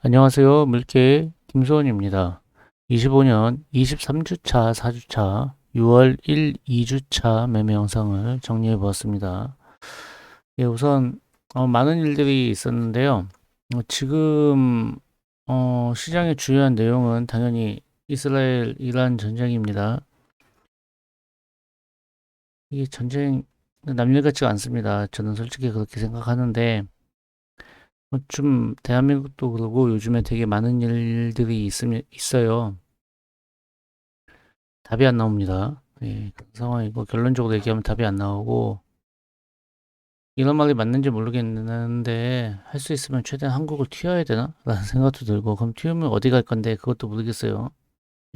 안녕하세요. 물개 김소원입니다. 25년 23주차 4주차 6월 1, 2주차 매매 영상을 정리해 보았습니다. 예, 우선 많은 일들이 있었는데요. 지금 시장의 주요한 내용은 당연히 이스라엘 이란 전쟁입니다. 이게 전쟁 남일 같지가 않습니다. 저는 솔직히 그렇게 생각하는데 좀 대한민국도 그러고 요즘에 되게 많은 일들이 있어요. 답이 안 나옵니다. 예, 그런 상황이고 결론적으로 얘기하면 답이 안 나오고 이런 말이 맞는지 모르겠는데 할 수 있으면 최대한 한국을 튀어야 되나? 라는 생각도 들고 그럼 튀우면 어디 갈 건데 그것도 모르겠어요.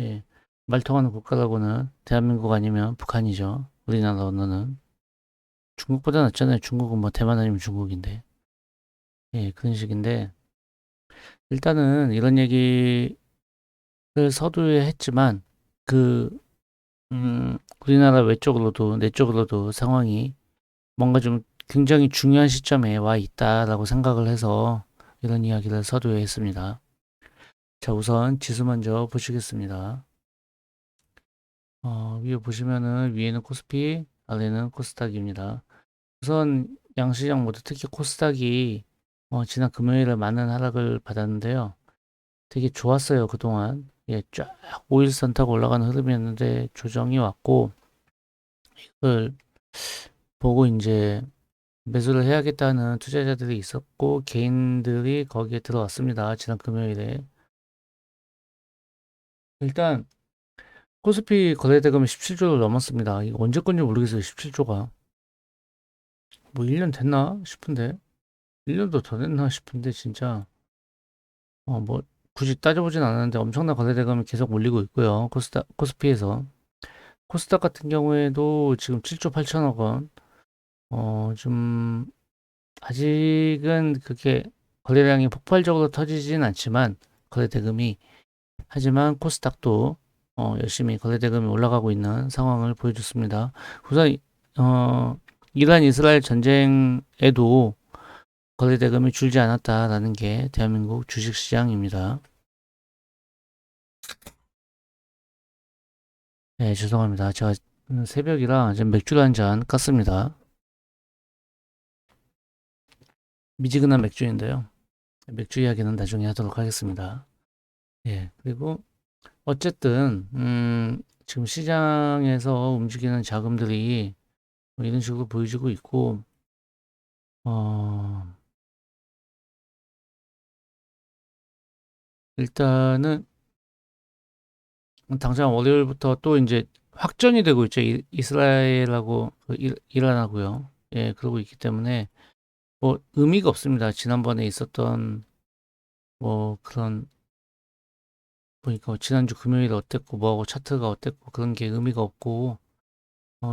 예, 말 통하는 국가라고는 대한민국 아니면 북한이죠. 우리나라 언어는 중국보다 낫잖아요. 중국은 뭐 대만 아니면 중국인데 예, 그런 식인데 일단은 이런 얘기를 서두에 했지만 그 우리나라 외적으로도 내적으로도 상황이 뭔가 좀 굉장히 중요한 시점에 와 있다라고 생각을 해서 이런 이야기를 서두에 했습니다. 자, 우선 지수 먼저 보시겠습니다. 위에 보시면은 위에는 코스피, 아래는 코스닥입니다. 우선 양시장 모두 특히 코스닥이 지난 금요일에 많은 하락을 받았는데요. 되게 좋았어요, 그동안. 예, 쫙 5일선 타고 올라가는 흐름이었는데 조정이 왔고 이걸 보고 이제 매수를 해야겠다는 투자자들이 있었고 개인들이 거기에 들어왔습니다. 지난 금요일에. 일단 코스피 거래대금이 17조를 넘었습니다. 이거 언제 건지 모르겠어요. 17조가. 뭐 1년 됐나 싶은데 1년도 더 됐나 싶은데 진짜 뭐 굳이 따져보진 않았는데 엄청난 거래대금이 계속 몰리고 있고요. 코스피에서. 코스닥 같은 경우에도 지금 7조 8천억 원. 좀 아직은 그게 거래량이 폭발적으로 터지진 않지만 거래대금이 하지만 코스닥도 열심히 거래대금이 올라가고 있는 상황을 보여줬습니다. 우선 어, 이란 이스라엘 전쟁에도 거래대금이 줄지 않았다라는 게 대한민국 주식시장입니다. 네, 죄송합니다. 제가 새벽이라 지금 맥주를 한 잔 깠습니다. 미지근한 맥주인데요. 맥주 이야기는 나중에 하도록 하겠습니다. 예, 그리고 어쨌든 지금 시장에서 움직이는 자금들이 뭐 이런 식으로 보여지고 있고 어, 일단은 당장 월요일부터 또 이제 확전이 되고 있죠. 이스라엘하고 그 이란하고요. 예, 그러고 있기 때문에 뭐 의미가 없습니다. 지난번에 있었던 뭐 그런 보니까 지난주 금요일 어땠고 뭐하고 차트가 어땠고 그런 게 의미가 없고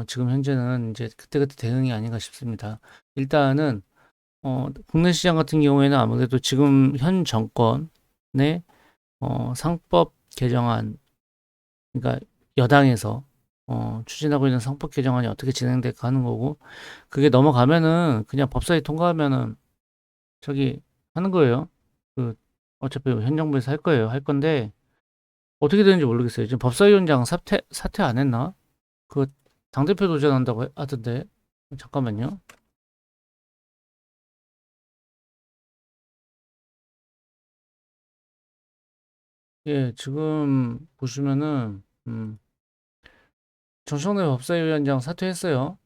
지금 현재는 이제 그때그때 대응이 아닌가 싶습니다. 일단은 국내 시장 같은 경우에는 아무래도 지금 현 정권의 상법 개정안 그러니까 여당에서 추진하고 있는 상법 개정안이 어떻게 진행될까 하는 거고 그게 넘어가면은 그냥 법사위 통과하면은 저기 하는 거예요. 그 어차피 현 정부에서 할 거예요. 할 건데 어떻게 되는지 모르겠어요. 지금 법사위원장 사퇴 안 했나? 그 당대표 도전한다고 하던데 잠깐만요. 예, 지금 보시면은 정청래 법사위원장 사퇴했어요.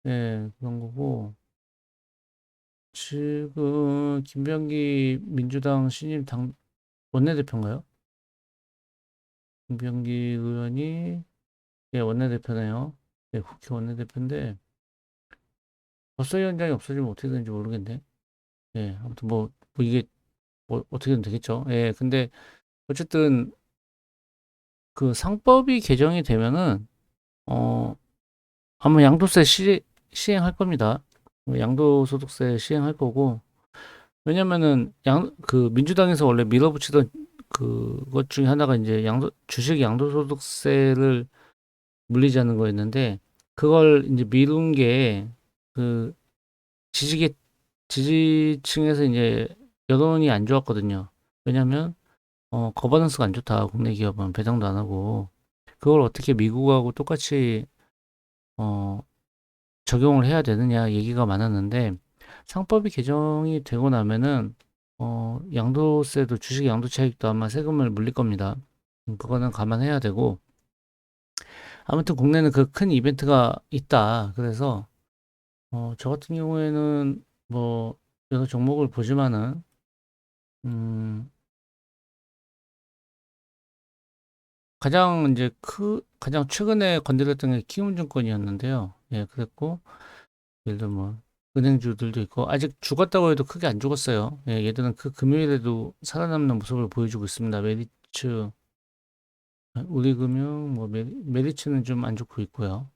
예, 그런 거고 지금 김병기 민주당 신임 당 원내대표인가요? 김병기 의원이 예, 원내대표네요. 예, 국회 원내대표인데 법사위원장이 없어지면 어떻게 되는지 모르겠네. 예, 아무튼 뭐 이게 뭐 어떻게든 되겠죠. 예, 근데 어쨌든 그 상법이 개정이 되면은 어 아마 시행할 겁니다. 양도소득세 시행할 거고 왜냐면은 그 민주당에서 원래 밀어붙이던 그것 중에 하나가 이제 주식 양도소득세를 물리자는 거였는데 그걸 이제 미룬 게 그 지지계 지지층에서 이제 여론이 안 좋았거든요. 왜냐면 거버넌스가 안 좋다. 국내 기업은 배당도 안 하고 그걸 어떻게 미국하고 똑같이 어, 적용을 해야 되느냐 얘기가 많았는데 상법이 개정이 되고 나면은 양도세도 주식 양도 차익도 아마 세금을 물릴 겁니다. 그거는 감안해야 되고 아무튼 국내는 그 큰 이벤트가 있다. 그래서 저 같은 경우에는 뭐 여러 종목을 보지만은 음, 가장 최근에 건드렸던 게 키움증권이었는데요. 예, 그랬고 예를 들어 뭐 은행주들도 있고 아직 죽었다고 해도 크게 안 죽었어요. 예, 얘들은 그 금요일에도 살아남는 모습을 보여주고 있습니다. 메리츠, 우리금융, 뭐 메리츠는 좀 안 좋고 있고요.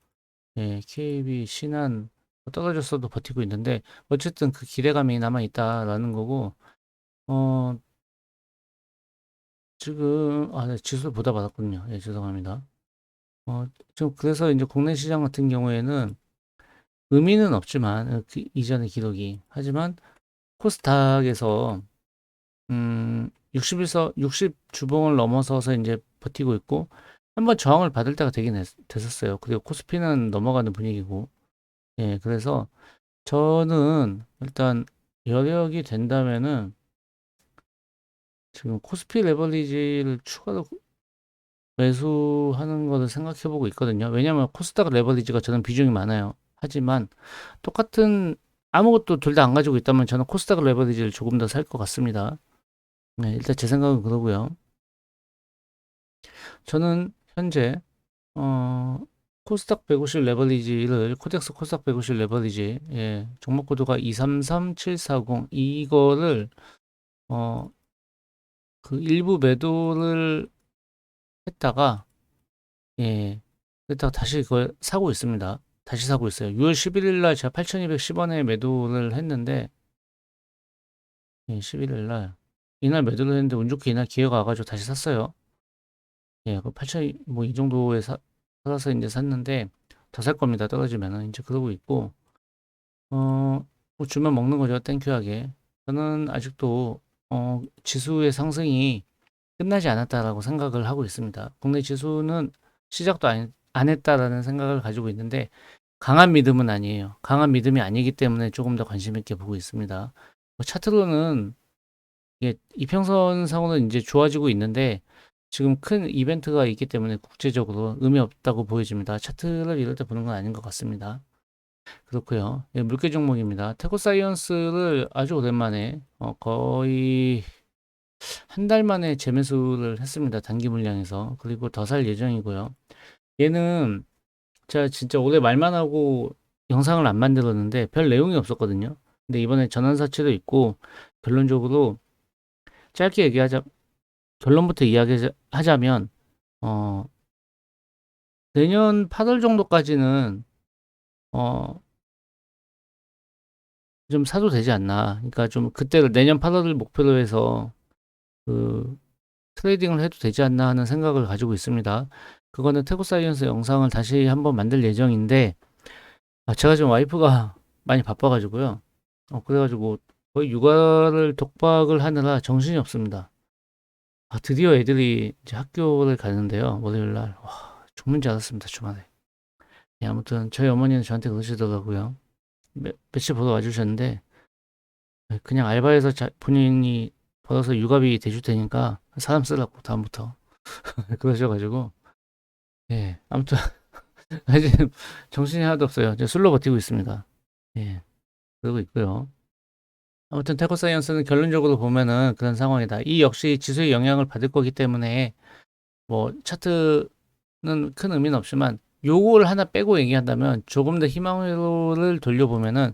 예, KB, 신한 떨어졌어도 버티고 있는데 어쨌든 그 기대감이 남아 있다라는 거고 어 지금 네, 지수를 보다 받았군요. 예, 죄송합니다. 좀 그래서 이제 국내 시장 같은 경우에는 의미는 없지만 이전의 기록이 하지만 코스닥에서 60 주봉을 넘어서서 이제 버티고 있고 한번 저항을 받을 때가 되긴 됐었어요. 그리고 코스피는 넘어가는 분위기고 예, 그래서 저는 일단 여력이 된다면은 지금 코스피 레버리지를 추가로 매수하는 거를 생각해 보고 있거든요. 왜냐하면 코스닥 레버리지가 저는 비중이 많아요. 하지만 똑같은 아무것도 둘 다 안 가지고 있다면 저는 코스닥 레버리지를 조금 더 살 것 같습니다. 네, 일단 제 생각은 그러고요. 저는 현재 어, 코스닥 150 레버리지를 코덱스 코스닥 150 레버리지 예, 종목 코드가 233740 이거를 어, 그 일부 매도를 했다가 예, 그랬다가 다시 그걸 사고 있습니다. 다시 사고 있어요. 6월 11일 날 제가 8,210원에 매도를 했는데 예, 11일 날 이날 매도를 했는데 운 좋게 이날 기회가 와가지고 다시 샀어요. 예, 그 8천 뭐이 정도에 사서 이제 샀는데 더 살 겁니다. 떨어지면은 이제 그러고 있고 뭐 주면 먹는 거죠. 땡큐하게. 저는 아직도 지수의 상승이 끝나지 않았다라고 생각을 하고 있습니다. 국내 지수는 시작도 안 했다라는 생각을 가지고 있는데 강한 믿음은 아니에요. 강한 믿음이 아니기 때문에 조금 더 관심 있게 보고 있습니다. 뭐 차트로는 이게 이평선상으로는 이제 좋아지고 있는데 지금 큰 이벤트가 있기 때문에 국제적으로 의미 없다고 보여집니다. 차트를 이럴 때 보는 건 아닌 것 같습니다. 그렇고요. 예, 물개 종목입니다. 테코사이언스를 아주 오랜만에 거의 한 달 만에 재매수를 했습니다. 단기 물량에서. 그리고 더 살 예정이고요. 얘는 제가 진짜 올해 말만 하고 영상을 안 만들었는데 별 내용이 없었거든요. 근데 이번에 전환사채도 있고 결론적으로 짧게 결론부터 이야기하자면 어, 내년 8월 정도까지는 어, 좀 사도 되지 않나. 그러니까 좀 그때를 내년 8월을 목표로 해서 그 트레이딩을 해도 되지 않나 하는 생각을 가지고 있습니다. 그거는 태고사이언스 영상을 다시 한번 만들 예정인데 제가 지금 와이프가 많이 바빠가지고요. 그래가지고 거의 육아를 독박을 하느라 정신이 없습니다. 드디어 애들이 이제 학교를 가는데요. 월요일 날. 와, 죽는 줄 알았습니다. 주말에. 예, 아무튼 저희 어머니는 저한테 그러시더라고요. 며칠 보러 와주셨는데 그냥 알바해서 본인이 벌어서 육아비 대줄 테니까 사람 쓰라고 다음부터 그러셔가지고 예 아무튼 지금 정신이 하나도 없어요. 이제 술로 버티고 있습니다. 예 그러고 있고요. 아무튼 테코 사이언스는 결론적으로 보면은 그런 상황이다. 이 역시 지수의 영향을 받을 거기 때문에 뭐 차트는 큰 의미는 없지만 요걸 하나 빼고 얘기한다면 조금 더 희망으로를 돌려보면은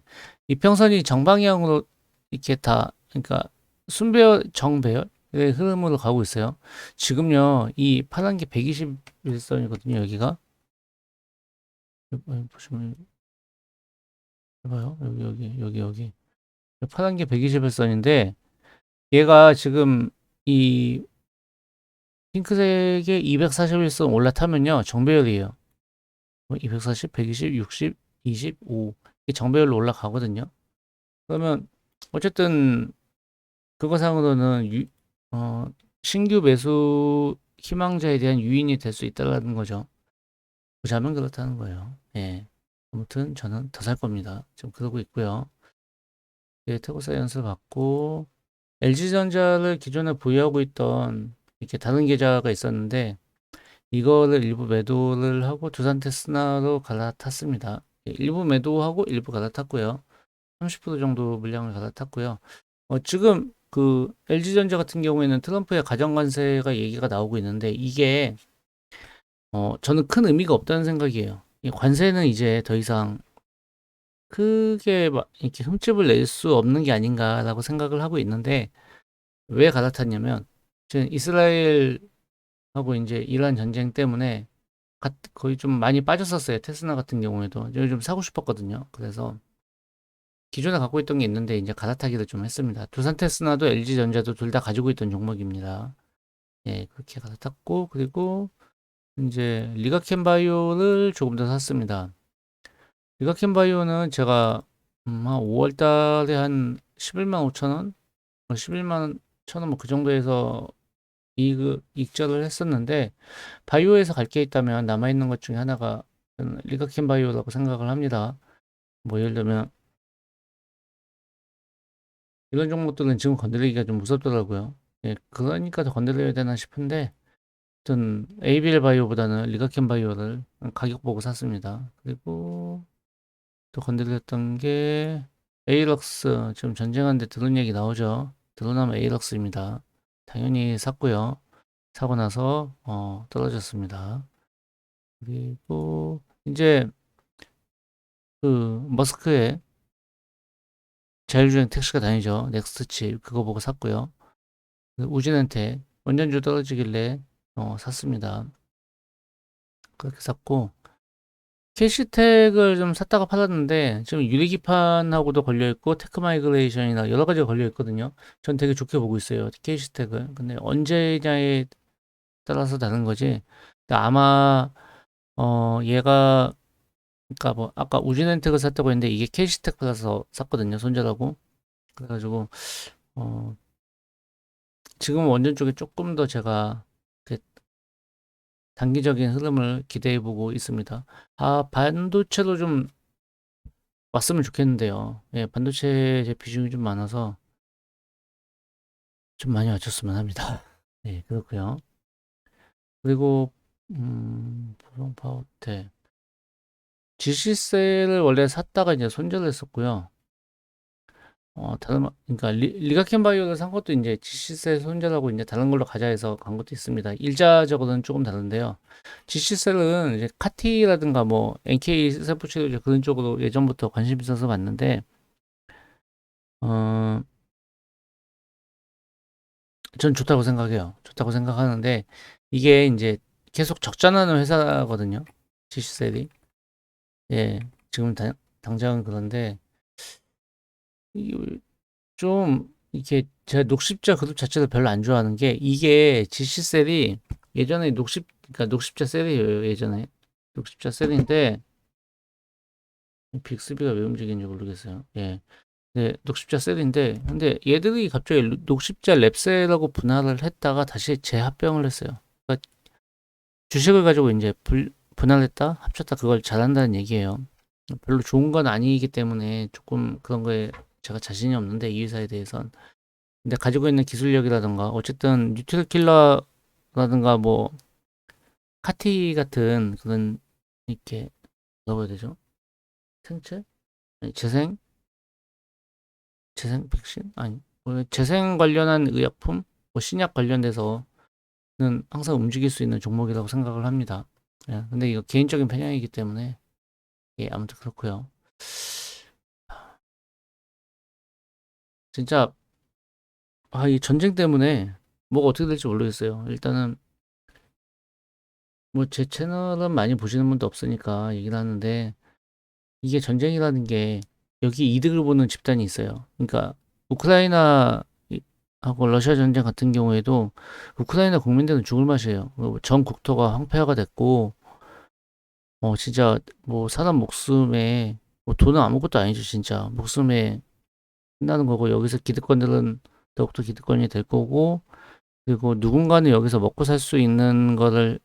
이평선이 정방향으로 이렇게 다 그러니까 순배열 정배열의 흐름으로 가고 있어요. 지금요 이 파란 게 121선이거든요. 여기가 보시면 해봐요. 여기 파란 게 121선인데 얘가 지금 이 핑크색의 241선 올라타면요 정배열이에요. 240, 120, 60, 25 이게 정배열로 올라가거든요. 그러면 어쨌든 그거상으로는 어, 신규 매수 희망자에 대한 유인이 될 수 있다는 거죠. 보자면 그렇다는 거예요. 예. 아무튼 저는 더 살 겁니다. 지금 그러고 있고요. 예, 태고사이언스 받고 LG전자를 기존에 보유하고 있던 이렇게 다른 계좌가 있었는데 이거를 일부 매도를 하고 두산테스나로 갈아탔습니다. 예, 일부 매도하고 일부 갈아탔고요. 30% 정도 물량을 갈아탔고요. 지금 그 LG전자 같은 경우에는 트럼프의 가정관세가 얘기가 나오고 있는데 이게 저는 큰 의미가 없다는 생각이에요. 이 관세는 이제 더 이상 크게 막 이렇게 흠집을 낼 수 없는 게 아닌가라고 생각을 하고 있는데 왜 갈아탔냐면 지금 이스라엘하고 이제 이란 전쟁 때문에 거의 좀 많이 빠졌었어요. 테스나 같은 경우에도 좀 사고 싶었거든요. 그래서 기존에 갖고 있던 게 있는데 이제 갈아타기를 좀 했습니다. 두산 테스나도 LG전자도 둘 다 가지고 있던 종목입니다. 예, 그렇게 갈아탔고 그리고 이제 리가켄 바이오를 조금 더 샀습니다. 리가켄 바이오는 제가 한 5월 달에 한 11만 5천 원, 11만 천 원 뭐 그 정도에서 익절을 했었는데 바이오에서 갈 게 있다면 남아있는 것 중에 하나가 저는 리가켄 바이오라고 생각을 합니다. 뭐 예를 들면 이런 종목들은 지금 건드리기가 좀 무섭더라고요. 예, 그러니까 더 건드려야 되나 싶은데 전 ABL 바이오보다는 리가켄 바이오를 가격 보고 샀습니다. 그리고 또 건드렸던 게 에이럭스. 지금 전쟁하는데 드론 얘기 나오죠. 드론하면 에이럭스입니다. 당연히 샀고요. 사고 나서 떨어졌습니다. 그리고 이제 그 머스크의 자율주행 택시가 다니죠. 넥스트칩 그거 보고 샀고요. 우진한테 원전주 떨어지길래 샀습니다. 그렇게 샀고 캐시텍을 좀 샀다가 팔았는데 지금 유리기판하고도 걸려있고 테크 마이그레이션이나 여러 가지가 걸려있거든요. 전 되게 좋게 보고 있어요. 캐시텍을. 근데 언제냐에 따라서 다른 거지. 근데 아마 얘가 그러니까 뭐 아까 우진엔텍을 샀다고 했는데 이게 캐시텍 받아서 샀거든요. 손절하고. 그래가지고 어 지금 원전 쪽에 조금 더 제가 단기적인 흐름을 기대해 보고 있습니다. 반도체로 좀 왔으면 좋겠는데요. 예, 반도체 제 비중이 좀 많아서 좀 많이 맞췄으면 합니다. 네, 그렇고요. 그리고 보성 파워텍 GC셀을 원래 샀다가 이제 손절을 했었고요. 그러니까 리가켄 바이오를 산 것도 이제 GC셀 손절하고 이제 다른 걸로 가자 해서 간 것도 있습니다. 일자적으로는 조금 다른데요. GC셀은 이제 카티라든가 뭐 NK 세포치료 그런 쪽으로 예전부터 관심 있어서 봤는데, 어, 전 좋다고 생각해요. 좋다고 생각하는데, 이게 이제 계속 적자나는 회사거든요. GC셀이. 예, 지금 당장은 그런데, 좀 이렇게 제가 녹십자 그룹 자체를 별로 안 좋아하는 게 이게 GC셀이 예전에 그러니까 녹십자 셀이에요. 예전에 녹십자 셀인데 빅스비가 왜 움직이는지 모르겠어요. 예, 네, 녹십자 셀인데 근데 얘들이 갑자기 녹십자 랩셀하고 분할을 했다가 다시 재합병을 했어요. 그러니까 주식을 가지고 이제 분할했다 합쳤다 그걸 잘한다는 얘기예요. 별로 좋은 건 아니기 때문에 조금 그런 거에 제가 자신이 없는데 이 회사에 대해선 근데 가지고 있는 기술력이라든가 어쨌든 뉴트리킬러라든가 뭐 카티 같은 그런 이렇게 뭐라고 해야 되죠? 생체? 아니, 재생 백신? 아니 뭐 재생 관련한 의약품, 뭐 신약 관련돼서는 항상 움직일 수 있는 종목이라고 생각을 합니다. 예, 근데 이거 개인적인 편향이기 때문에 예, 아무튼 그렇고요. 진짜 이 전쟁 때문에 뭐가 어떻게 될지 모르겠어요. 일단은 뭐 제 채널은 많이 보시는 분도 없으니까 얘기를 하는데 이게 전쟁이라는 게 여기 이득을 보는 집단이 있어요. 그러니까 우크라이나 하고 러시아 전쟁 같은 경우에도 우크라이나 국민들은 죽을 맛이에요. 전 국토가 황폐화가 됐고 진짜 뭐 사람 목숨에 뭐 돈은 아무것도 아니죠 진짜 목숨에 끝나는 거고 여기서 기득권들은 더욱더 기득권이 될 거고, 그리고 누군가는 여기서 먹고 살 수 있는 거를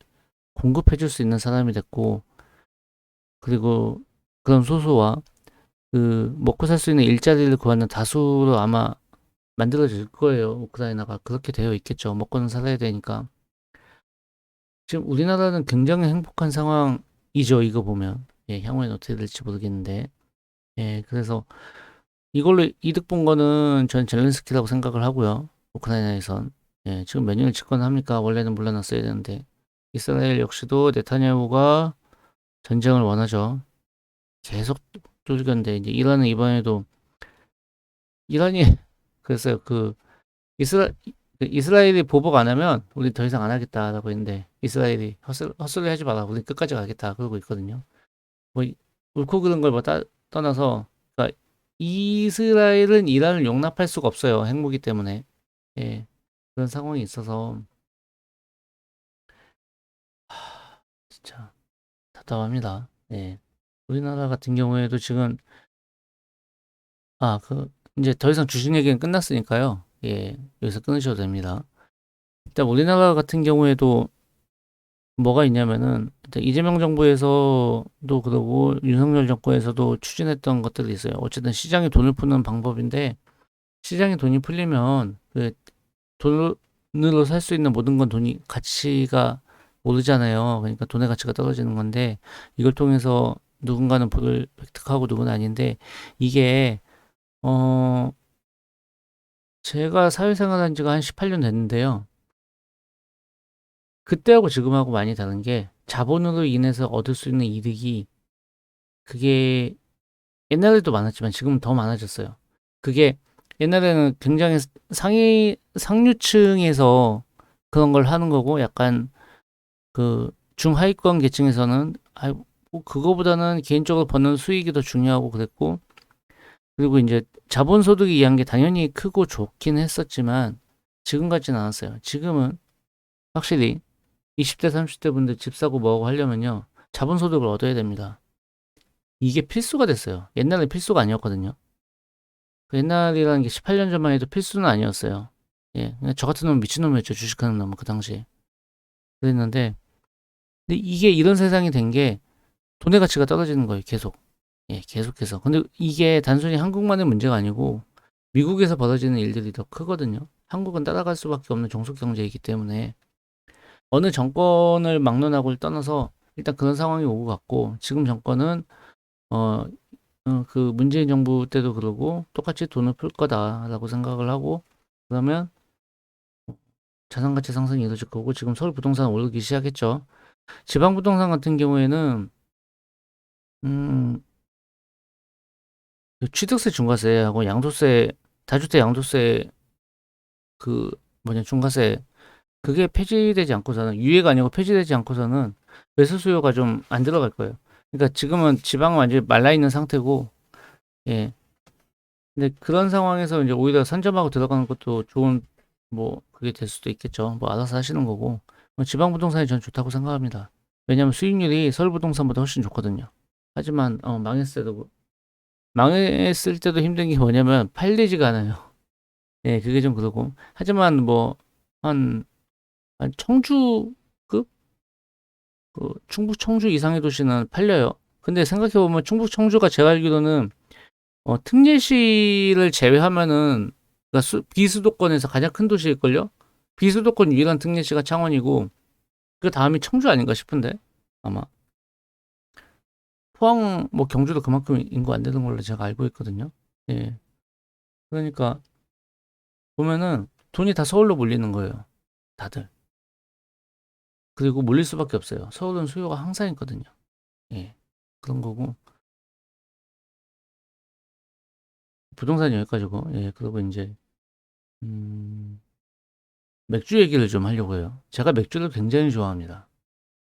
공급해 줄 수 있는 사람이 됐고, 그리고 그런 소수와 그 먹고 살 수 있는 일자리를 구하는 다수로 아마 만들어질 거예요. 우크라이나가 그렇게 되어 있겠죠. 먹고는 살아야 되니까. 지금 우리나라는 굉장히 행복한 상황이죠. 이거 보면. 예, 향후에는 어떻게 될지 모르겠는데. 예, 그래서 이걸로 이득 본 거는 전 젤렌스키라고 생각을 하고요. 우크라이나에선. 예, 지금 몇 년을 집권합니까? 원래는 물러났어야 되는데. 이스라엘 역시도 네타냐후가 전쟁을 원하죠. 계속 뚫건데 이제 이란은 이번에도 이란이 그랬어요. 이스라엘이 보복 안 하면 우리 더 이상 안 하겠다라고 했는데 이스라엘이 헛소리 하지 마라. 우리 끝까지 가겠다 그러고 있거든요. 뭐 옳고 그른 걸 뭐 떠나서 그러니까 이스라엘은 이란을 용납할 수가 없어요. 핵무기 때문에. 예. 그런 상황이 있어서 진짜 답답합니다. 예. 우리나라 같은 경우에도 지금 이제 더 이상 주식 얘기는 끝났으니까요. 예. 여기서 끊으셔도 됩니다. 일단 우리나라 같은 경우에도 뭐가 있냐면은 일단 이재명 정부에서도 그러고 윤석열 정권에서도 추진했던 것들이 있어요. 어쨌든 시장에 돈을 푸는 방법인데 시장에 돈이 풀리면 그 돈으로 살 수 있는 모든 건 돈이 가치가 오르잖아요. 그러니까 돈의 가치가 떨어지는 건데 이걸 통해서 누군가는 부를 획득하고 누구는 아닌데 이게 어 제가 사회생활한 지가 한 18년 됐는데요. 그때하고 지금하고 많이 다른 게 자본으로 인해서 얻을 수 있는 이득이 그게 옛날에도 많았지만 지금은 더 많아졌어요. 그게 옛날에는 굉장히 상류층에서 그런 걸 하는 거고 약간 그 중하위권 계층에서는 뭐 그거보다는 개인적으로 버는 수익이 더 중요하고 그랬고 그리고 이제 자본소득이 이한 게 당연히 크고 좋긴 했었지만 지금 같지는 않았어요. 지금은 확실히 20대, 30대 분들 집 사고 뭐하고 하려면요. 자본소득을 얻어야 됩니다. 이게 필수가 됐어요. 옛날에 필수가 아니었거든요. 그 옛날이라는 게 18년 전만 해도 필수는 아니었어요. 예, 그냥 저 같은 놈은 미친놈이었죠. 주식하는 놈은 그 당시에. 그랬는데, 근데 이게 이런 세상이 된 게 돈의 가치가 떨어지는 거예요. 계속. 예, 계속해서. 근데 이게 단순히 한국만의 문제가 아니고 미국에서 벌어지는 일들이 더 크거든요. 한국은 따라갈 수밖에 없는 종속 경제이기 때문에 어느 정권을 막론하고를 떠나서 일단 그런 상황이 오고 갔고 지금 정권은 어, 그 문재인 정부 때도 그러고 똑같이 돈을 풀 거다라고 생각을 하고 그러면 자산 가치 상승이 이루어질 거고 지금 서울 부동산 오르기 시작했죠. 지방 부동산 같은 경우에는 음, 그 취득세 중과세하고 양도세 다주택 양도세 그 뭐냐 중과세 그게 폐지되지 않고서는 유예가 아니고 폐지되지 않고서는 매수 수요가 좀 안 들어갈 거예요. 그러니까 지금은 지방은 완전히 말라 있는 상태고 예. 근데 그런 상황에서 이제 오히려 선점하고 들어가는 것도 좋은 뭐 그게 될 수도 있겠죠. 뭐 알아서 하시는 거고 뭐 지방 부동산이 전 좋다고 생각합니다. 왜냐하면 수익률이 서울 부동산보다 훨씬 좋거든요. 하지만 망했을 때도 힘든 게 뭐냐면 팔리지가 않아요. 예, 그게 좀 그러고 하지만 뭐 한 청주급 그 충북 청주 이상의 도시는 팔려요. 근데 생각해 보면 충북 청주가 제가 알기로는 특례시를 제외하면은 그러니까 비수도권에서 가장 큰 도시일걸요? 비수도권 유일한 특례시가 창원이고 그 다음이 청주 아닌가 싶은데 아마 포항 뭐 경주도 그만큼 인구 안 되는 걸로 제가 알고 있거든요. 예. 그러니까 보면은 돈이 다 서울로 몰리는 거예요. 다들. 그리고 몰릴 수밖에 없어요. 서울은 수요가 항상 있거든요. 예. 그런 거고 부동산 여기까지고 예. 그리고 이제 음, 맥주 얘기를 좀 하려고 해요. 제가 맥주를 굉장히 좋아합니다.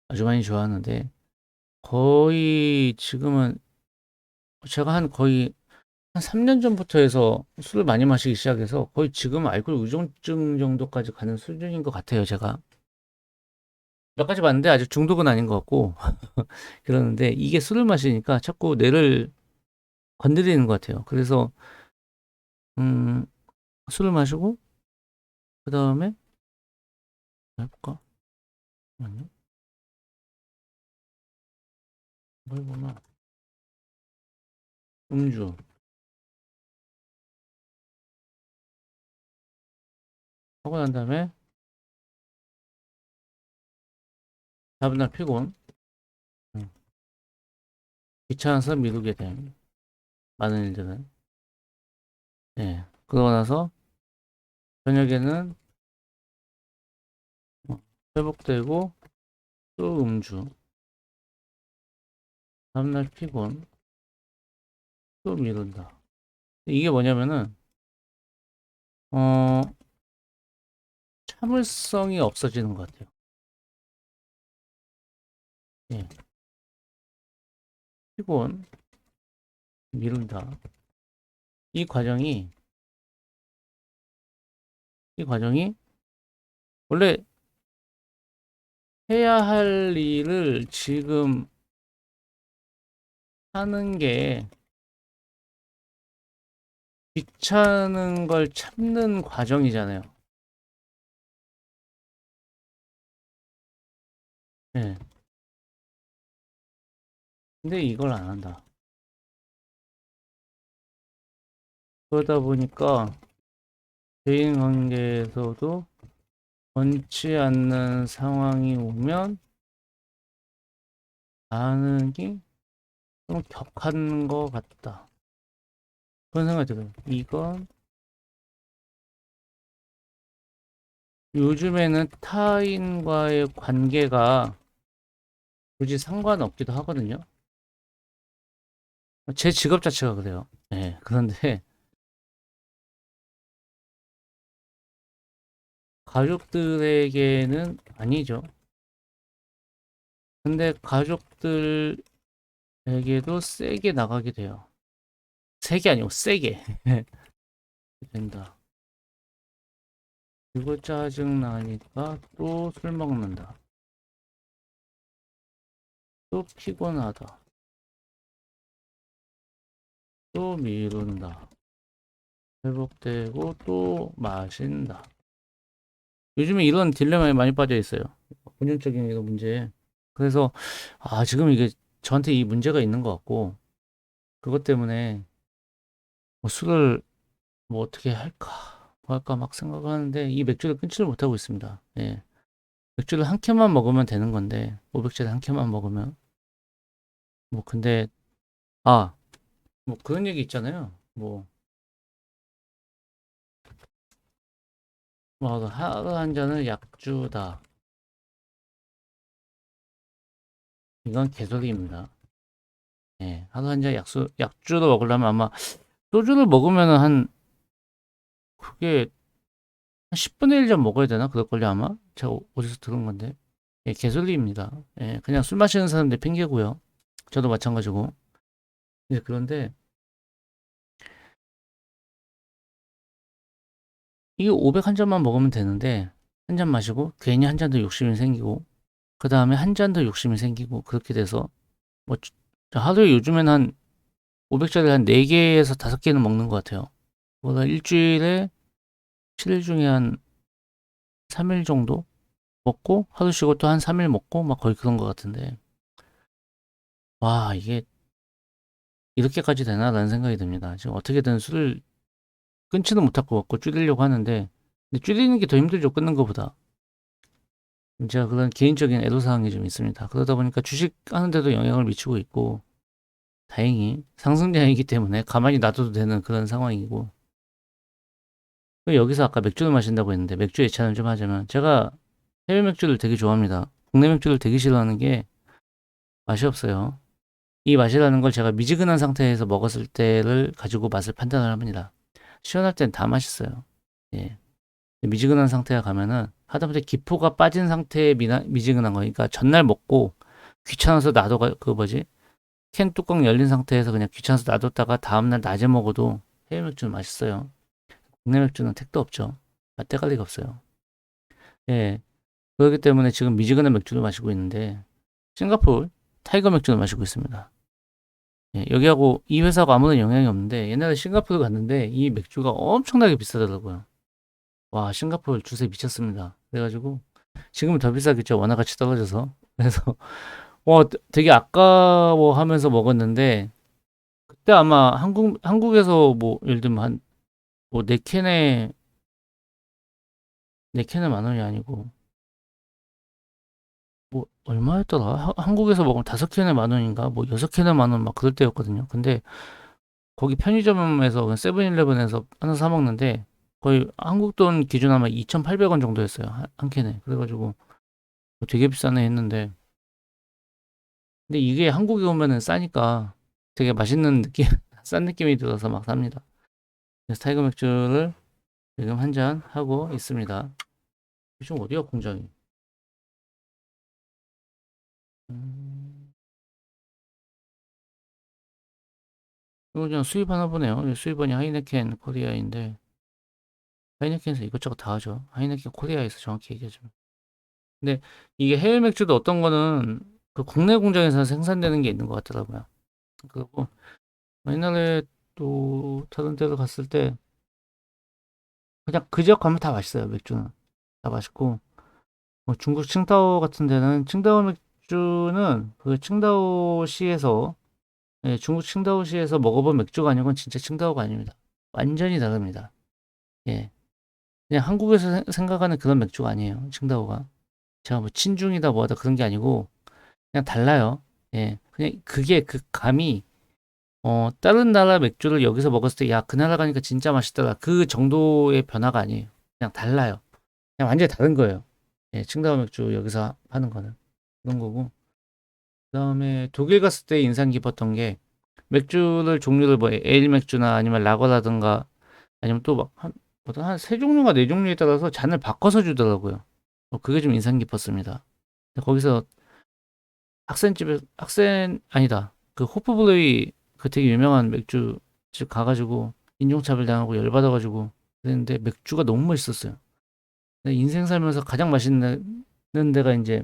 아주 많이 좋아하는데 거의 지금은 제가 거의 한 3년 전부터 해서 술을 많이 마시기 시작해서 거의 지금 알코올 의존증 정도까지 가는 수준인 것 같아요, 제가. 몇 가지 봤는데 아직 중독은 아닌 것 같고 그러는데 이게 술을 마시니까 자꾸 뇌를 건드리는 것 같아요. 그래서 음, 술을 마시고 그 다음에 해볼까? 아니요. 뭘 보나? 음주 하고 난 다음에 다음 날 피곤. 음, 귀찮아서 미루게 됨. 많은 일들은. 예. 그러고 나서 저녁에는 회복되고 또 음주. 다음날 피곤. 또 미룬다. 이게 뭐냐면은 어 참을성이 없어지는 것 같아요. 예. 피곤, 미룬다. 이 과정이 이 과정이 원래 해야 할 일을 지금 하는 게 귀찮은 걸 참는 과정이잖아요. 예. 근데 이걸 안 한다. 그러다 보니까 대인 관계에서도 원치 않는 상황이 오면 반응이 좀 격한 것 같다. 그런 생각이 들어요. 이건 요즘에는 타인과의 관계가 굳이 상관없기도 하거든요. 제 직업 자체가 그래요. 네, 그런데 가족들에게는 아니죠. 근데 가족들에게도 세게 나가게 돼요. 세게 아니고 세게 된다. 그리고 짜증 나니까 또 술 먹는다. 또 피곤하다. 또 미룬다. 회복되고 또 마신다. 요즘에 이런 딜레마에 많이 빠져 있어요. 본연적인 이거 문제. 그래서 지금 이게 저한테 이 문제가 있는 것 같고 그것 때문에 뭐 술을 뭐 어떻게 할까 뭐 할까 막 생각하는데 이 맥주를 끊지를 못하고 있습니다. 예. 맥주를 한 캔만 먹으면 되는 건데 500짜리 한 캔만 먹으면 뭐 근데 아 뭐 그런 얘기 있잖아요. 뭐 하루 한 잔은 약주다. 이건 개소리입니다. 예. 하루 한 잔 약주로 먹으려면 아마 소주를 먹으면은 그게 한 10분의 1전 먹어야 되나? 그럴걸요, 아마? 제가 어디서 들은 건데. 예, 개소리입니다. 예, 그냥 술 마시는 사람들 핑계고요. 저도 마찬가지고. 예, 그런데 이게 500 한 잔만 먹으면 되는데 한 잔 마시고 괜히 한 잔 더 욕심이 생기고 그 다음에 한 잔 더 욕심이 생기고 그렇게 돼서 뭐 하루에 요즘엔 한 500짜리 한 4개에서 5개는 먹는 것 같아요. 그거가 일주일에 7일 중에 한 3일 정도 먹고 하루 쉬고 또 한 3일 먹고 막 거의 그런 것 같은데 와 이게 이렇게까지 되나라는 생각이 듭니다. 지금 어떻게든 술을 끊지는 못할 것 같고 줄이려고 하는데 근데 줄이는 게 더 힘들죠 끊는 것보다. 제가 그런 개인적인 애로사항이 좀 있습니다. 그러다 보니까 주식 하는데도 영향을 미치고 있고 다행히 상승장이기 때문에 가만히 놔둬도 되는 그런 상황이고 여기서 아까 맥주를 마신다고 했는데 맥주 예찬을 좀 하자면 제가 해외 맥주를 되게 좋아합니다. 국내 맥주를 되게 싫어하는 게 맛이 없어요. 이 맛이라는 걸 제가 미지근한 상태에서 먹었을 때를 가지고 맛을 판단을 합니다. 시원할 땐 다 맛있어요. 예. 미지근한 상태가 가면은 하다못해 기포가 빠진 상태의 미지근한 거니까 전날 먹고 귀찮아서 그 뭐지 캔 뚜껑 열린 상태에서 그냥 귀찮아서 놔뒀다가 다음날 낮에 먹어도 해외 맥주는 맛있어요. 국내 맥주는 택도 없죠. 맛대갈 리가 없어요. 예. 그렇기 때문에 지금 미지근한 맥주를 마시고 있는데 싱가포르 타이거 맥주를 마시고 있습니다. 예, 여기하고 이 회사가 아무런 영향이 없는데 옛날에 싱가포르 갔는데 이 맥주가 엄청나게 비싸더라고요. 와, 싱가포르 주세 미쳤습니다. 그래가지고 지금은 더 비싸겠죠. 원화 가치 떨어져서. 그래서 되게 아까워하면서 먹었는데 그때 아마 한국에서 뭐 예를 들면 한 뭐 네 캔에 만 원이 아니고 뭐 얼마였더라? 한국에서 먹으면 다섯 캔에 만 원인가? 뭐 여섯 캔에 만 원 막 그럴 때였거든요. 근데 거기 편의점에서 세븐일레븐에서 하나 사 먹는데 거의 한국 돈 기준 아마 2,800원 정도였어요. 한 캔에. 그래가지고 되게 비싸네 했는데 근데 이게 한국에 오면은 싸니까 되게 맛있는 느낌, 싼 느낌이 들어서 막 삽니다. 그래서 타이거 맥주를 지금 한 잔 하고 있습니다. 지금 어디야 공장이? 음, 이거 그냥 수입하나 보네요. 수입원이 하이네켄 코리아인데 하이네켄에서 이것저것 다 하죠. 하이네켄 코리아에서 정확히 얘기하자면. 근데 이게 해외 맥주도 어떤 거는 그 국내 공장에서 생산되는 게 있는 것 같더라고요. 그리고 옛날에 또 다른 데로 갔을 때 그냥 그 지역 가면 다 맛있어요. 맥주는 다 맛있고 뭐 중국 칭다오 같은 데는 칭다오 맥주는 그 칭다오시에서 중국 칭다오시에서 먹어본 맥주가 아니고 진짜 칭다오가 아닙니다. 완전히 다릅니다. 예, 그냥 한국에서 생각하는 그런 맥주가 아니에요. 칭다오가 제가 뭐 친중이다 뭐하다 그런 게 아니고 그냥 달라요. 예, 그냥 그게 그 감이 다른 나라 맥주를 여기서 먹었을 때 야, 그 나라 가니까 진짜 맛있더라. 그 정도의 변화가 아니에요. 그냥 달라요. 그냥 완전히 다른 거예요. 예, 칭다오 맥주 여기서 하는 거는 그런 거고. 그다음에 독일 갔을 때 인상 깊었던 게 맥주를 종류를 뭐 에일 맥주나 아니면 라거라든가 아니면 또 막 한 세 종류가 네 종류에 따라서 잔을 바꿔서 주더라고요. 그게 좀 인상 깊었습니다. 거기서 학센 아니다. 그 호프블루이 그 되게 유명한 맥주집 가가지고 인종차별 당하고 열받아가지고 그랬는데 맥주가 너무 맛있었어요. 내 인생 살면서 가장 맛있는 데가 이제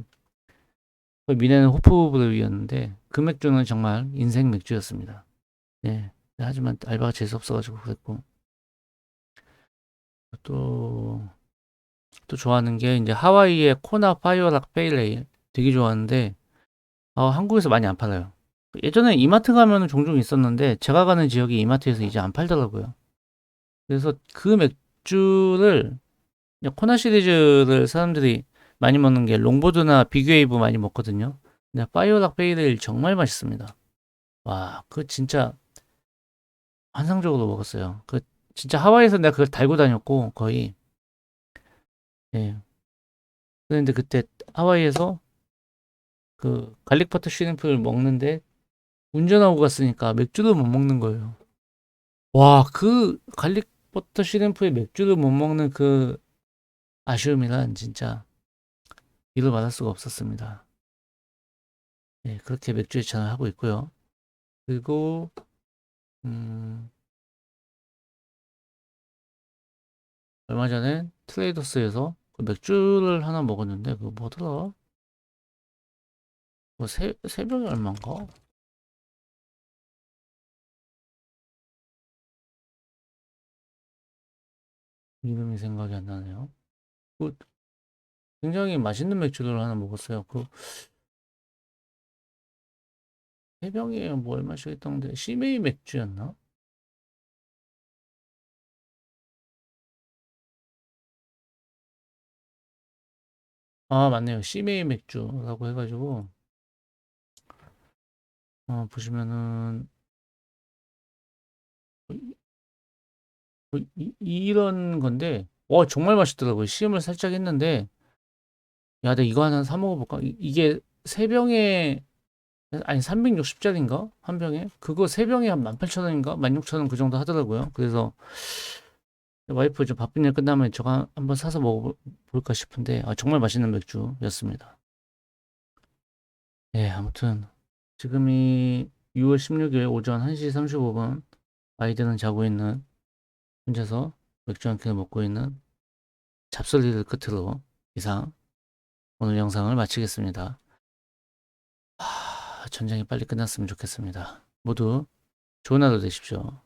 미네는 호프블루이였는데 그 맥주는 정말 인생 맥주였습니다. 예. 하지만 알바가 재수 없어가지고 그랬고 또 좋아하는 게 이제 하와이의 코나 파이어락 페일레일 되게 좋아하는데 한국에서 많이 안 팔아요. 예전에 이마트 가면은 종종 있었는데 제가 가는 지역이 이마트에서 이제 안 팔더라고요. 그래서 그 맥주를 코나 시리즈를 사람들이 많이 먹는 게 롱보드나 빅웨이브 많이 먹거든요. 근데 파이어락 페일레일 정말 맛있습니다. 와, 그 진짜 환상적으로 먹었어요. 그 진짜 하와이에서 내가 그걸 달고 다녔고 거의 예. 그런데 그때 하와이에서 그 갈릭버터 쉬림프를 먹는데 운전하고 갔으니까 맥주도 못 먹는 거예요. 와, 그 갈릭버터 쉬림프에 맥주를 못 먹는 그 아쉬움이란 진짜 이를 말할 수가 없었습니다. 네, 그렇게 맥주 예찬을 하고 있고요. 그리고 음, 얼마 전에 트레이더스에서 그 맥주를 하나 먹었는데 그거 뭐더라? 뭐 새벽에 얼마인가? 이름이 생각이 안 나네요. 그 굉장히 맛있는 맥주를 하나 먹었어요. 그 새벽에 뭐 얼마씩 했던데 시메이 맥주였나? 아, 맞네요. 시메이 맥주라고 해가지고 보시면은 이런 건데 정말 맛있더라고요. 시음을 살짝 했는데 야, 내가 이거 하나 사 먹어볼까? 이게 세 병에 아니 360짜리인가? 한 병에? 그거 세 병에 한 18,000원인가? 16,000원 그 정도 하더라고요. 그래서 와이프 좀 바쁜 일 끝나면 저거 한번 사서 먹어볼까 싶은데 정말 맛있는 맥주였습니다. 예, 아무튼 지금이 6월 16일 오전 1시 35분 아이들은 자고 있는 혼자서 맥주 한 캔을 먹고 있는 잡소리를 끝으로 이상 오늘 영상을 마치겠습니다. 전쟁이 빨리 끝났으면 좋겠습니다. 모두 좋은 하루 되십시오.